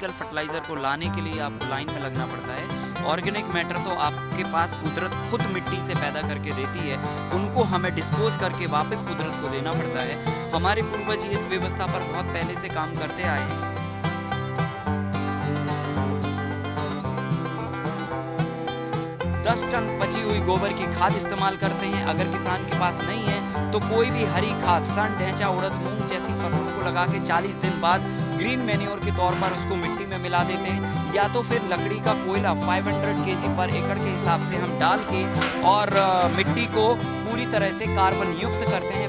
Chemical fertiliser को लाने के लिए आपको लाइन में लगना पड़ता है। ऑर्गेनिक मैटर तो आपके पास कुदरत खुद मिट्टी से पैदा करके देती है, उनको हमें डिस्पोज करके वापस कुदरत को देना पड़ता है। हमारे पूर्वज इस व्यवस्था पर बहुत पहले से काम करते आए हैं। 10 टन पची हुई गोबर की खाद इस्तेमाल करते हैं। अगर किसान के पास नहीं है तो कोई भी हरी खाद, सन, ढैंचा, उड़द, मूंग जैसी फसलों को लगा के 40 दिन बाद ग्रीन मैन्योर के तौर पर उसको मिट्टी में मिला देते हैं, या तो फिर लकड़ी का कोयला 500 kg पर एकड़ के हिसाब से हम डाल के और मिट्टी को पूरी तरह से कार्बन युक्त करते हैं।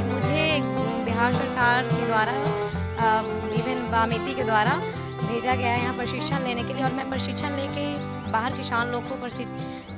मुझे बिहार सरकार के द्वारा इवन बामेती के द्वारा भेजा गया है यहाँ प्रशिक्षण लेने के लिए, और मैं प्रशिक्षण लेके बाहर किसान लोग को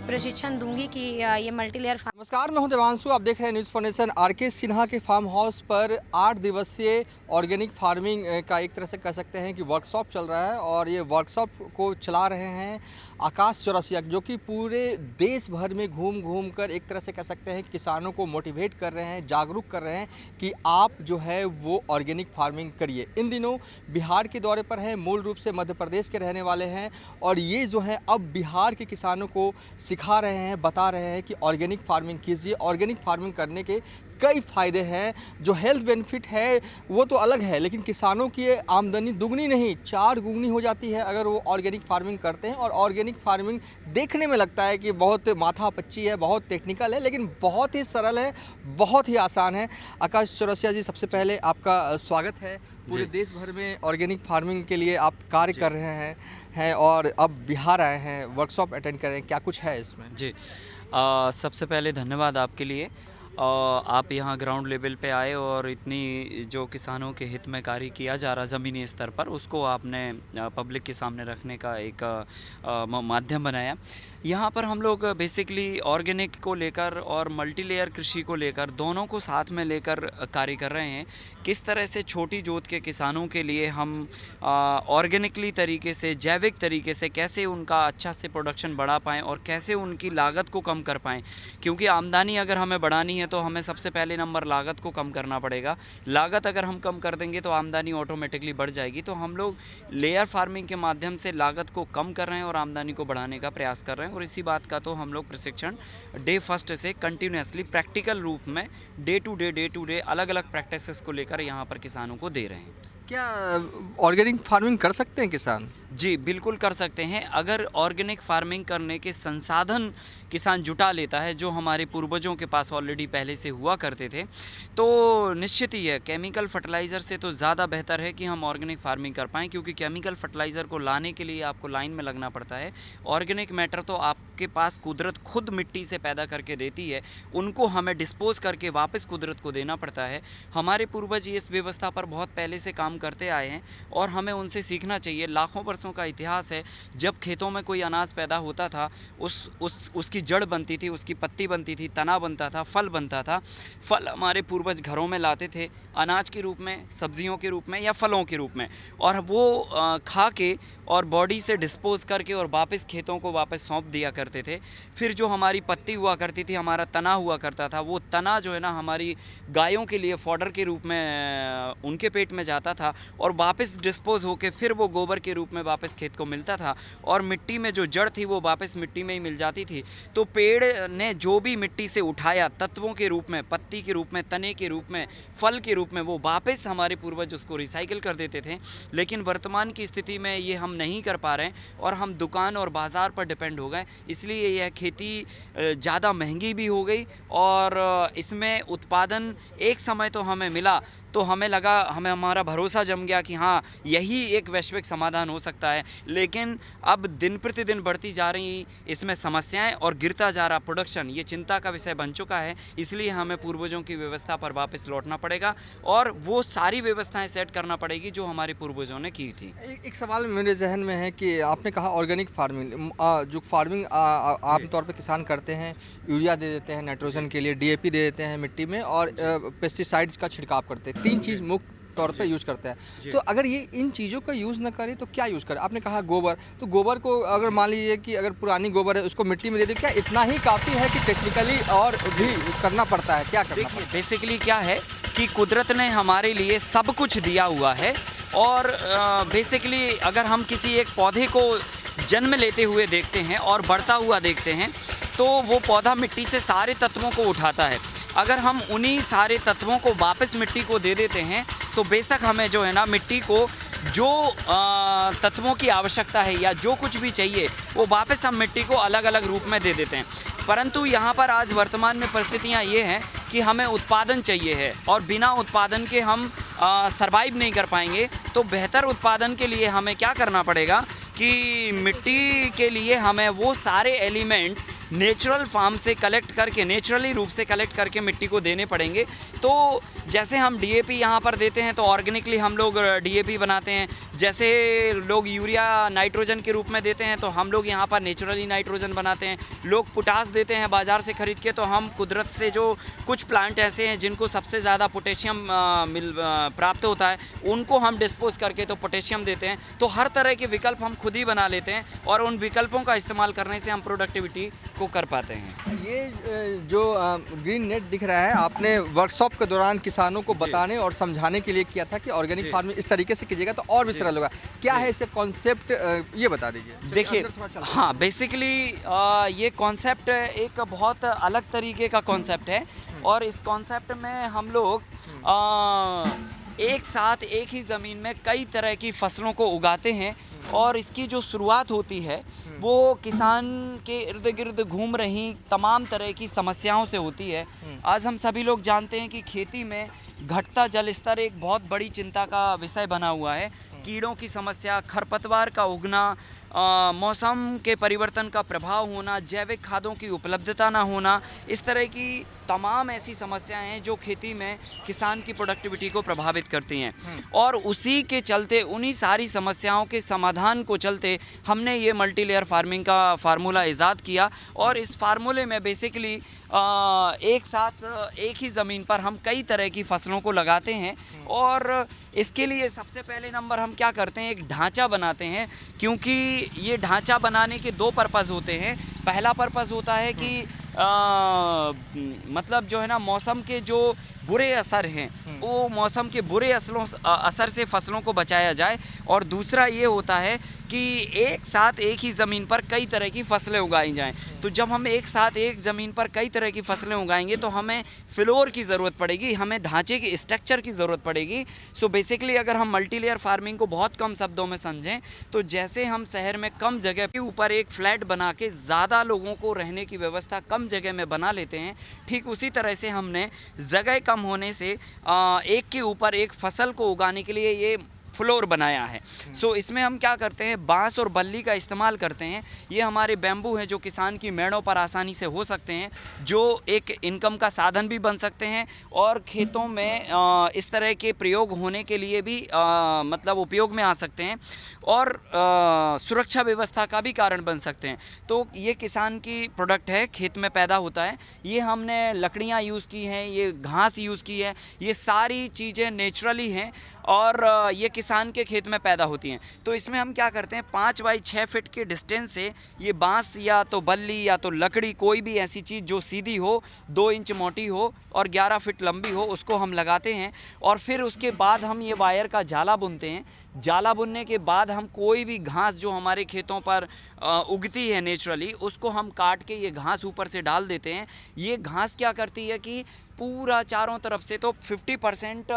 प्रशिक्षण दूंगी कि ये मल्टीलेयर। नमस्कार, मैं हूं देवांशु, आप देख रहे हैं न्यूज़ फाउंडेशन। आर.के. सिन्हा के फार्म हाउस पर 8 दिवसीय ऑर्गेनिक फार्मिंग का एक तरह से कह सकते हैं कि वर्कशॉप चल रहा है, और ये वर्कशॉप को चला रहे हैं आकाश चौरसिया, जो कि पूरे देश भर में घूम घूम कर एक तरह से कह सकते हैं किसानों को मोटिवेट कर रहे हैं, जागरूक कर रहे हैं कि आप जो है वो ऑर्गेनिक फार्मिंग करिए। इन दिनों बिहार के दौरे पर हैं, मूल रूप से मध्य प्रदेश के रहने वाले हैं, और ये जो है अब बिहार के किसानों को सिखा रहे हैं, बता रहे हैं कि ऑर्गेनिक फार्मिंग कीजिए। ऑर्गेनिक फार्मिंग करने के कई फ़ायदे हैं। जो हेल्थ बेनिफिट है वो तो अलग है, लेकिन किसानों की आमदनी दुगनी नहीं 4 गुनी हो जाती है अगर वो ऑर्गेनिक फार्मिंग करते हैं। और ऑर्गेनिक फार्मिंग देखने में लगता है कि बहुत माथापच्ची है, बहुत टेक्निकल है, लेकिन बहुत ही सरल है, बहुत ही आसान है। आकाश चौरसिया जी, सबसे पहले आपका स्वागत है। पूरे देश भर में ऑर्गेनिक फार्मिंग के लिए आप कार्य कर रहे हैं और अब बिहार आए हैं, वर्कशॉप अटेंड कर रहे हैं, क्या कुछ है इसमें? जी, सबसे पहले धन्यवाद आपके लिए। आप यहाँ ग्राउंड लेवल पे आए और इतनी जो किसानों के हित में कार्य किया जा रहा ज़मीनी स्तर पर, उसको आपने पब्लिक के सामने रखने का एक माध्यम बनाया। यहाँ पर हम लोग बेसिकली ऑर्गेनिक को लेकर और मल्टीलेयर कृषि को लेकर, दोनों को साथ में लेकर कार्य कर रहे हैं। किस तरह से छोटी जोत के किसानों के लिए हम ऑर्गेनिकली तरीके से, जैविक तरीके से कैसे उनका अच्छा से प्रोडक्शन बढ़ा पाएँ और कैसे उनकी लागत को कम कर पाएँ, क्योंकि आमदनी अगर हमें बढ़ानी है तो हमें सबसे पहले नंबर लागत को कम करना पड़ेगा। लागत अगर हम कम कर देंगे तो आमदनी ऑटोमेटिकली बढ़ जाएगी। तो हम लोग लेयर फार्मिंग के माध्यम से लागत को कम कर रहे हैं और आमदनी को बढ़ाने का प्रयास कर रहे हैं, और इसी बात का तो हम लोग प्रशिक्षण डे फर्स्ट से कंटिन्यूसली प्रैक्टिकल रूप में डे टू डे अलग अलग प्रैक्टिसेस को लेकर यहाँ पर किसानों को दे रहे हैं। क्या ऑर्गेनिक फार्मिंग कर सकते हैं किसान? जी, बिल्कुल कर सकते हैं। अगर ऑर्गेनिक फार्मिंग करने के संसाधन किसान जुटा लेता है, जो हमारे पूर्वजों के पास ऑलरेडी पहले से हुआ करते थे, तो निश्चित ही है केमिकल फर्टिलाइज़र से तो ज़्यादा बेहतर है कि हम ऑर्गेनिक फार्मिंग कर पाएँ, क्योंकि केमिकल फर्टिलाइज़र को लाने के लिए आपको लाइन में लगना पड़ता है। ऑर्गेनिक मैटर तो आपके पास कुदरत खुद मिट्टी से पैदा करके देती है, उनको हमें डिस्पोज करके वापस कुदरत को देना पड़ता है। हमारे पूर्वज इस व्यवस्था पर बहुत पहले से काम करते आए हैं और हमें उनसे सीखना चाहिए। लाखों वर्षों का इतिहास है। जब खेतों में कोई अनाज पैदा होता था, उसकी जड़ बनती थी, उसकी पत्ती बनती थी, तना बनता था, फल बनता था। फल हमारे पूर्वज घरों में लाते थे, अनाज के रूप में, सब्जियों के रूप में या फलों के रूप में, और वो खा के और बॉडी से डिस्पोज करके और वापस खेतों को वापस सौंप दिया करते थे। फिर जो हमारी पत्ती हुआ करती थी, हमारा तना हुआ करता था, वो तना जो है ना हमारी गायों के लिए फॉडर के रूप में उनके पेट में जाता था और वापस डिस्पोज होके फिर वो गोबर के रूप में वापस खेत को मिलता था, और मिट्टी में जो जड़ थी वो वापस मिट्टी में ही मिल जाती थी। तो पेड़ ने जो भी मिट्टी से उठाया तत्वों के रूप में, पत्ती के रूप में, तने के रूप में, फल के रूप में, वो वापस हमारे पूर्वज उसको रिसाइकिल कर देते थे। लेकिन वर्तमान की स्थिति में ये हम नहीं कर पा रहे हैं और हम दुकान और बाज़ार पर डिपेंड हो गए, इसलिए यह खेती ज़्यादा महंगी भी हो गई और इसमें उत्पादन एक समय तो हमें मिला, तो हमें लगा, हमें हमारा भरोसा जम गया कि हाँ यही एक वैश्विक समाधान हो सकता है। लेकिन अब दिन प्रतिदिन बढ़ती जा रही इसमें समस्याएं और गिरता जा रहा प्रोडक्शन, ये चिंता का विषय बन चुका है। इसलिए हमें पूर्वजों की व्यवस्था पर वापस लौटना पड़ेगा और वो सारी व्यवस्थाएं सेट करना पड़ेगी जो हमारे पूर्वजों ने की थी। एक सवाल मेरे जहन में है कि आपने कहा ऑर्गेनिक फार्मिंग, जो फार्मिंग आमतौर पर किसान करते हैं, यूरिया दे देते हैं नाइट्रोजन के लिए, डीएपी दे देते हैं मिट्टी में, और पेस्टिसाइड्स का छिड़काव करते हैं। 3 चीज़ मुख्य तौर पे यूज़ करते हैं। तो अगर ये इन चीज़ों का यूज़ ना करें तो क्या यूज़ करें? आपने कहा गोबर, तो गोबर को अगर मान लीजिए कि अगर पुरानी गोबर है उसको मिट्टी में दे दे, क्या इतना ही काफ़ी है कि टेक्निकली और भी करना पड़ता है? क्या करना पड़ता है? बेसिकली क्या है कि कुदरत ने हमारे लिए सब कुछ दिया हुआ है। और बेसिकली अगर हम किसी एक पौधे को जन्म लेते हुए देखते हैं और बढ़ता हुआ देखते हैं, तो वो पौधा मिट्टी से सारे तत्वों को उठाता है। अगर हम उन्हीं सारे तत्वों को वापस मिट्टी को दे देते हैं, तो बेशक हमें जो है ना मिट्टी को जो तत्वों की आवश्यकता है या जो कुछ भी चाहिए, वो वापस हम मिट्टी को अलग अलग रूप में दे देते हैं। परंतु यहाँ पर आज वर्तमान में परिस्थितियाँ ये हैं कि हमें उत्पादन चाहिए है, और बिना उत्पादन के हम सरवाइव नहीं कर पाएंगे। तो बेहतर उत्पादन के लिए हमें क्या करना पड़ेगा कि मिट्टी के लिए हमें वो सारे एलिमेंट नेचुरल फार्म से कलेक्ट करके, नेचुरली रूप से कलेक्ट करके मिट्टी को देने पड़ेंगे। तो जैसे हम डीएपी यहाँ पर देते हैं तो ऑर्गेनिकली हम लोग डीएपी बनाते हैं, जैसे लोग यूरिया नाइट्रोजन के रूप में देते हैं तो हम लोग यहाँ पर नेचुरली नाइट्रोजन बनाते हैं। लोग पोटास देते हैं बाज़ार से ख़रीद के, तो हम कुदरत से जो कुछ प्लांट ऐसे हैं जिनको सबसे ज़्यादा पोटेशियम प्राप्त होता है, उनको हम डिस्पोज करके तो पोटेशियम देते हैं। तो हर तरह के विकल्प हम खुद ही बना लेते हैं, और उन विकल्पों का इस्तेमाल करने से हम प्रोडक्टिविटी को कर पाते हैं। ये जो ग्रीन नेट दिख रहा है, आपने वर्कशॉप के दौरान किसानों को बताने और समझाने के लिए किया था कि ऑर्गेनिक फार्मिंग इस तरीके से कीजिएगा तो और भी सरल होगा। क्या है इससे कॉन्सेप्ट, ये बता दीजिए। देखिए, हाँ, बेसिकली ये कॉन्सेप्ट एक बहुत अलग तरीके का कॉन्सेप्ट है, और इस कॉन्सेप्ट में हम लोग एक साथ एक ही ज़मीन में कई तरह की फसलों को उगाते हैं। और इसकी जो शुरुआत होती है वो किसान के इर्द गिर्द घूम रही तमाम तरह की समस्याओं से होती है। आज हम सभी लोग जानते हैं कि खेती में घटता जल स्तर एक बहुत बड़ी चिंता का विषय बना हुआ है। कीड़ों की समस्या, खरपतवार का उगना, मौसम के परिवर्तन का प्रभाव होना, जैविक खादों की उपलब्धता ना होना, इस तरह की तमाम ऐसी समस्याएं हैं जो खेती में किसान की प्रोडक्टिविटी को प्रभावित करती हैं। और उसी के चलते, उन्हीं सारी समस्याओं के समाधान को चलते हमने ये मल्टी लेयर फार्मिंग का फार्मूला ईजाद किया। और इस फार्मूले में बेसिकली एक साथ एक ही ज़मीन पर हम कई तरह की फसलों को लगाते हैं। और इसके लिए सबसे पहले नंबर हम क्या करते हैं, एक ढांचा बनाते हैं, क्योंकि ये ढांचा बनाने के दो पर्पज़ होते हैं। पहला पर्पज़ होता है कि मतलब जो है ना, मौसम के जो बुरे असर हैं, वो मौसम के बुरे असर से फसलों को बचाया जाए। और दूसरा ये होता है कि एक साथ एक ही ज़मीन पर कई तरह की फसलें उगाई जाएं। तो जब हम एक साथ एक ज़मीन पर कई तरह की फसलें उगाएंगे तो हमें फ्लोर की ज़रूरत पड़ेगी, हमें ढांचे की स्ट्रक्चर की ज़रूरत पड़ेगी। सो बेसिकली अगर हम मल्टी लेयर फार्मिंग को बहुत कम शब्दों में समझें, तो जैसे हम शहर में कम जगह के ऊपर एक फ्लैट बना के ज़्यादा लोगों को रहने की व्यवस्था कम जगह में बना लेते हैं, ठीक उसी तरह से हमने जगह कम होने से एक के ऊपर एक फसल को उगाने के लिए ये फ्लोर बनाया है। सो इसमें हम क्या करते हैं, बांस और बल्ली का इस्तेमाल करते हैं। ये हमारे बैम्बू हैं जो किसान की मेड़ों पर आसानी से हो सकते हैं, जो एक इनकम का साधन भी बन सकते हैं, और खेतों में इस तरह के प्रयोग होने के लिए भी मतलब उपयोग में आ सकते हैं, और सुरक्षा व्यवस्था का भी कारण बन सकते हैं। तो ये किसान की प्रोडक्ट है, खेत में पैदा होता है। ये हमने लकड़ियाँ यूज़ की हैं, ये घास यूज़ की है, ये सारी चीज़ें नेचुरली हैं और ये किसान के खेत में पैदा होती हैं। तो इसमें हम क्या करते हैं, 5 बाई 6 फीट के डिस्टेंस से ये बांस या तो बल्ली या तो लकड़ी, कोई भी ऐसी चीज़ जो सीधी हो, 2 इंच मोटी हो और 11 फीट लंबी हो, उसको हम लगाते हैं। और फिर उसके बाद हम ये वायर का जाला बुनते हैं। जाला बुनने के बाद हम कोई भी घास जो हमारे खेतों पर उगती है नेचुरली, उसको हम काट के ये घास ऊपर से डाल देते हैं। ये घास क्या करती है कि पूरा चारों तरफ से तो 50%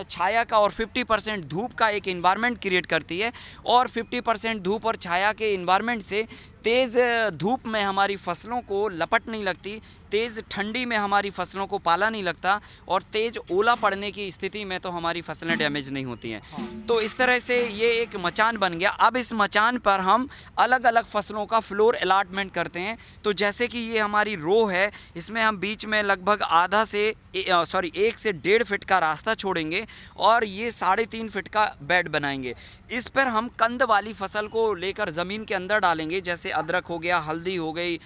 छाया का और 50% धूप का एक इन्वायरमेंट क्रिएट करती है, और 50% धूप और छाया के इन्वायरमेंट से तेज़ धूप में हमारी फसलों को लपट नहीं लगती, तेज़ ठंडी में हमारी फसलों को पाला नहीं लगता, और तेज़ ओला पड़ने की स्थिति में तो हमारी फसलें डैमेज नहीं होती हैं। तो इस तरह से ये एक मचान बन गया। अब इस मचान पर हम अलग अलग फसलों का फ्लोर अलाटमेंट करते हैं। तो जैसे कि ये हमारी रो है, इसमें हम बीच में लगभग 1 से 1.5 फीट का रास्ता छोड़ेंगे, और ये 3.5 फीट का बेड बनाएंगे। इस पर हम कंद वाली फसल को लेकर ज़मीन के अंदर डालेंगे, जैसे अदरक हो गया, हल्दी हो गई,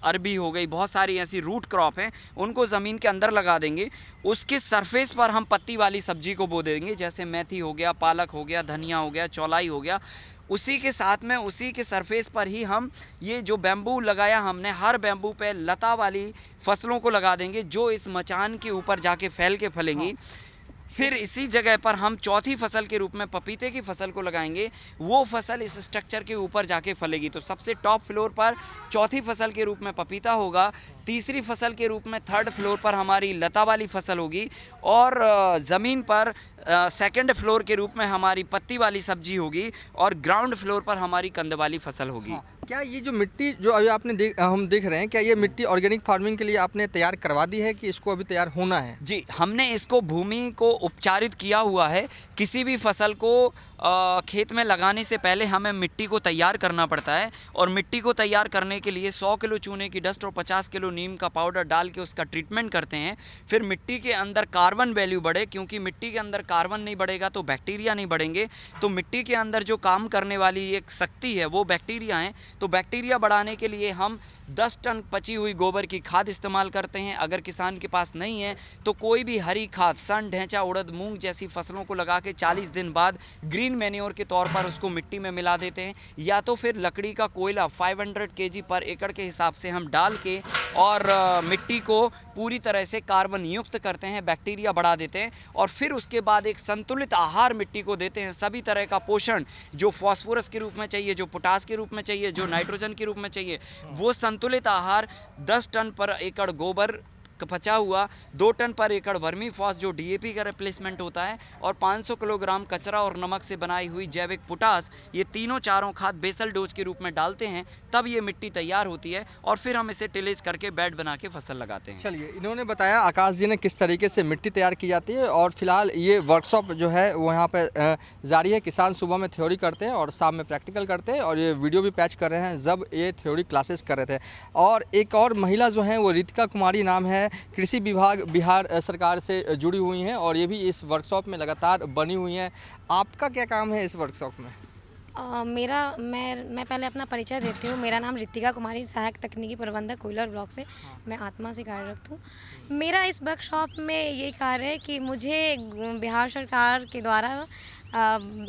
अरबी हो गई, बहुत सारी ऐसी रूट क्रॉप हैं, उनको ज़मीन के अंदर लगा देंगे। उसके सरफेस पर हम पत्ती वाली सब्जी को बो देंगे, जैसे मेथी हो गया, पालक हो गया, धनिया हो गया, चौलाई हो गया। उसी के साथ में उसी के सरफेस पर ही हम ये जो बैम्बू लगाया हमने, हर बैम्बू पे लता वाली फसलों को लगा देंगे जो इस मचान के ऊपर जाके फैल के फलेंगी। फिर इसी जगह पर हम चौथी फसल के रूप में पपीते की फसल को लगाएंगे। वो फसल इस स्ट्रक्चर के ऊपर जाके फलेगी। तो सबसे टॉप फ्लोर पर चौथी फसल के रूप में पपीता होगा, तीसरी फसल के रूप में थर्ड फ्लोर पर हमारी लता वाली फसल होगी, और ज़मीन पर सेकंड फ्लोर के रूप में हमारी पत्ती वाली सब्जी होगी, और ग्राउंड फ्लोर पर हमारी कंद वाली फसल होगी। हाँ, क्या ये जो मिट्टी जो अभी हम देख रहे हैं, क्या ये मिट्टी ऑर्गेनिक फार्मिंग के लिए आपने तैयार करवा दी है कि इसको अभी तैयार होना है? जी, हमने इसको भूमि को उपचारित किया हुआ है। किसी भी फसल को खेत में लगाने से पहले हमें मिट्टी को तैयार करना पड़ता है, और मिट्टी को तैयार करने के लिए 100 किलो चूने की डस्ट और 50 किलो नीम का पाउडर डाल के उसका ट्रीटमेंट करते हैं। फिर मिट्टी के अंदर कार्बन वैल्यू बढ़े, क्योंकि मिट्टी के अंदर कार्बन नहीं बढ़ेगा तो बैक्टीरिया नहीं बढ़ेंगे। तो मिट्टी के अंदर जो काम करने वाली एक शक्ति है वो बैक्टीरिया है। तो बैक्टीरिया बढ़ाने के लिए हम 10 टन पची हुई गोबर की खाद इस्तेमाल करते हैं। अगर किसान के पास नहीं है तो कोई भी हरी खाद, सन, ढैंचा, उड़द, मूंग जैसी फसलों को लगा के 40 दिन बाद ग्रीन मैन्योर के तौर पर उसको मिट्टी में मिला देते हैं, या तो फिर लकड़ी का कोयला 500 kg पर एकड़ के हिसाब से हम डाल के और मिट्टी को पूरी तरह से कार्बन युक्त करते हैं, बैक्टीरिया बढ़ा देते हैं, और फिर उसके बाद एक संतुलित आहार मिट्टी को देते हैं। सभी तरह का पोषण जो फास्फोरस के रूप में चाहिए, जो पोटास के रूप में चाहिए, जो नाइट्रोजन के रूप में चाहिए, वो संतुलित आहार 10 टन पर एकड़ गोबर पचा हुआ, 2 टन पर एकड़ वर्मी फॉस जो डीएपी का रिप्लेसमेंट होता है, और 500 किलोग्राम कचरा और नमक से बनाई हुई जैविक पोटास, ये तीनों चारों खाद बेसल डोज के रूप में डालते हैं। तब ये मिट्टी तैयार होती है, और फिर हम इसे टिलेज करके बेड बना के फसल लगाते हैं। चलिए, इन्होंने बताया आकाश जी ने किस तरीके से मिट्टी तैयार की जाती है, और फिलहाल ये वर्कशॉप जो है वो यहाँ पे जारी है। किसान सुबह में थ्योरी करते हैं और शाम में प्रैक्टिकल करते हैं, और ये वीडियो भी पैच कर रहे हैं जब ये थ्योरी क्लासेस कर रहे थे। और एक और महिला जो हैं वो रितिका कुमारी नाम है, कृषि विभाग बिहार सरकार से जुड़ी हुई हैं, और ये भी इस वर्कशॉप में लगातार बनी हुई हैं। आपका क्या काम है इस वर्कशॉप में? मैं पहले अपना परिचय देती हूँ। मेरा नाम रितिका कुमारी, सहायक तकनीकी प्रबंधक कोयलर ब्लॉक से मैं आत्मा से कार्यरत हूँ। मेरा इस वर्कशॉप में ये कार्य है कि मुझे बिहार सरकार के द्वारा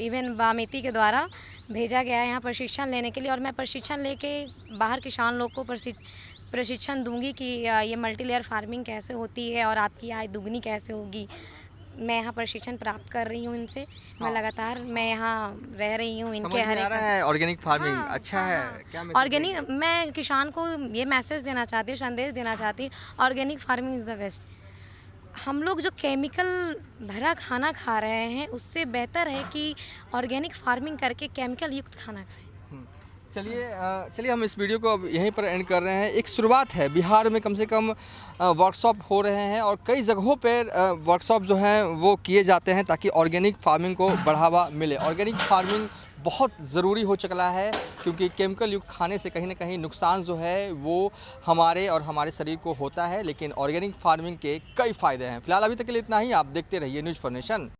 इवन बामेती के द्वारा भेजा गया है यहाँ प्रशिक्षण लेने के लिए, और मैं प्रशिक्षण लेके बाहर किसान लोग को प्रशिक्षण दूंगी कि ये मल्टी लेयर फार्मिंग कैसे होती है और आपकी आय दुगनी कैसे होगी। मैं यहाँ प्रशिक्षण प्राप्त कर रही हूँ इनसे। मैं लगातार यहाँ रह रही हूँ इनके हर एक। ऑर्गेनिक फार्मिंग अच्छा है क्या? ऑर्गेनिक, मैं किसान को ये मैसेज देना चाहती हूँ, संदेश देना चाहती हूँ, organic farming is the best. हम लोग जो केमिकल भरा खाना खा रहे हैं उससे बेहतर है कि ऑर्गेनिक फार्मिंग करके केमिकल युक्त खाना खाएं। चलिए हम इस वीडियो को अब यहीं पर एंड कर रहे हैं। एक शुरुआत है, बिहार में कम से कम वर्कशॉप हो रहे हैं, और कई जगहों पर वर्कशॉप जो हैं वो किए जाते हैं ताकि ऑर्गेनिक फार्मिंग को बढ़ावा मिले। ऑर्गेनिक फार्मिंग बहुत ज़रूरी हो चुका है, क्योंकि केमिकल युक्त खाने से कहीं ना कहीं नुकसान जो है वो हमारे और हमारे शरीर को होता है, लेकिन ऑर्गेनिक फार्मिंग के कई फ़ायदे हैं। फिलहाल अभी तक के लिए इतना ही। आप देखते रहिए न्यूज़ फॉर नेशन।